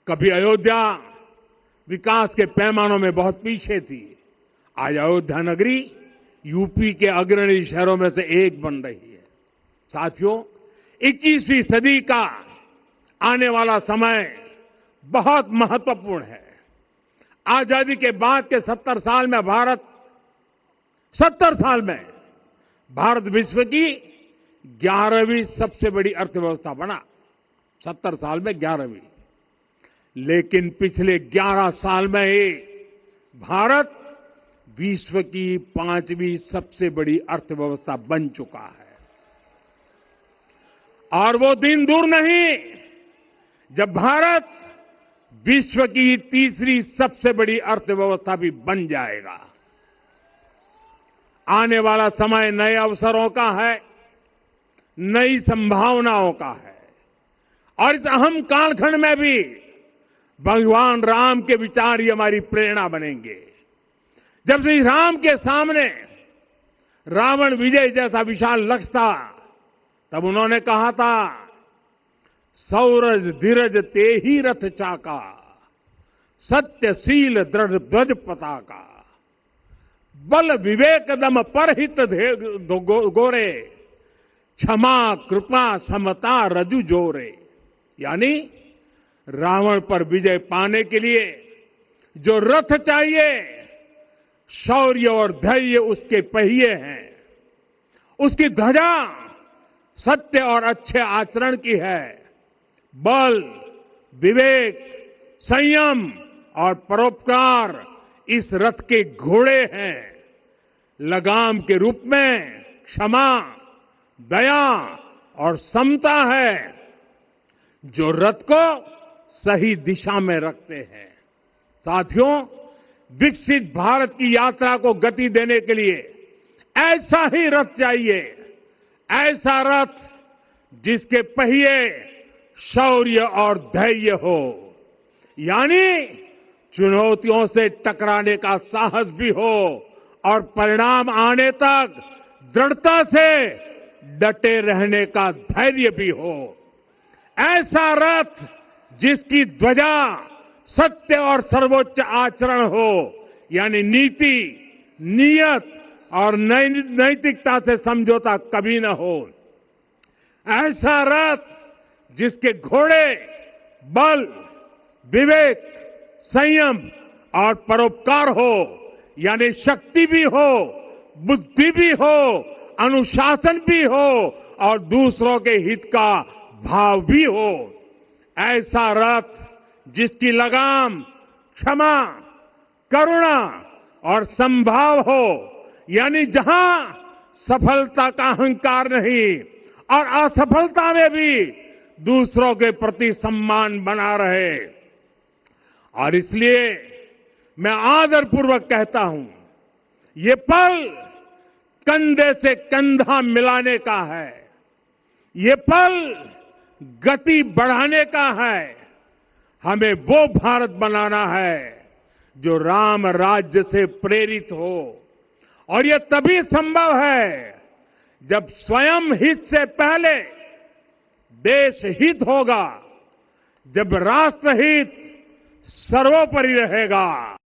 कभी अयोध्या विकास के पैमानों में बहुत पीछे थी। आज अयोध्या नगरी यूपी के अग्रणी शहरों में से एक बन रही है। साथियों, 21वीं सदी का आने वाला समय बहुत महत्वपूर्ण है। आजादी के बाद के 70 साल में भारत विश्व की 11वीं सबसे बड़ी अर्थव्यवस्था बना। 70 साल में 11वीं। लेकिन पिछले 11 साल में ही भारत विश्व की 5वीं सबसे बड़ी अर्थव्यवस्था बन चुका है। और वो दिन दूर नहीं जब भारत विश्व की 3री सबसे बड़ी अर्थव्यवस्था भी बन जाएगा। आने वाला समय नए अवसरों का है, नई संभावनाओं का है। और इस अहम कालखंड में भी भगवान राम के विचार ही हमारी प्रेरणा बनेंगे। जब श्री राम के सामने रावण विजय जैसा विशाल लक्ष्य था, तब उन्होंने कहा था, सौरज धीरज ते ही रथ चाका, सत्यशील दृढ़ ध्वज पताका, बल विवेक दम परहित गोरे, क्षमा कृपा समता रजु जोरे। यानी रावण पर विजय पाने के लिए जो रथ चाहिए, शौर्य और धैर्य उसके पहिए हैं, उसकी ध्वजा सत्य और अच्छे आचरण की है, बल विवेक संयम और परोपकार इस रथ के घोड़े हैं। लगाम के रूप में क्षमा, दया और समता है, जो रथ को सही दिशा में रखते हैं। साथियों, विकसित भारत की यात्रा को गति देने के लिए ऐसा ही रथ चाहिए, ऐसा रथ जिसके पहिए शौर्य और धैर्य हो। यानी चुनौतियों से टकराने का साहस भी हो और परिणाम आने तक दृढ़ता से डटे रहने का धैर्य भी हो। ऐसा रथ जिसकी ध्वजा सत्य और सर्वोच्च आचरण हो, यानी नीति, नियत और नैतिकता से समझौता कभी न हो। ऐसा रथ जिसके घोड़े बल विवेक संयम और परोपकार हो, यानी शक्ति भी हो, बुद्धि भी हो, अनुशासन भी हो और दूसरों के हित का भाव भी हो। ऐसा रथ जिसकी लगाम क्षमा, करुणा और संभाव हो, यानी जहां सफलता का अहंकार नहीं और असफलता में भी दूसरों के प्रति सम्मान बना रहे। और इसलिए मैं आदरपूर्वक कहता हूं, ये पल कंधे से कंधा मिलाने का है, ये पल गति बढ़ाने का है। हमें वो भारत बनाना है जो राम राज्य से प्रेरित हो। और ये तभी संभव है जब स्वयं हित से पहले देश हित होगा, जब राष्ट्र हित सर्वोपरि रहेगा।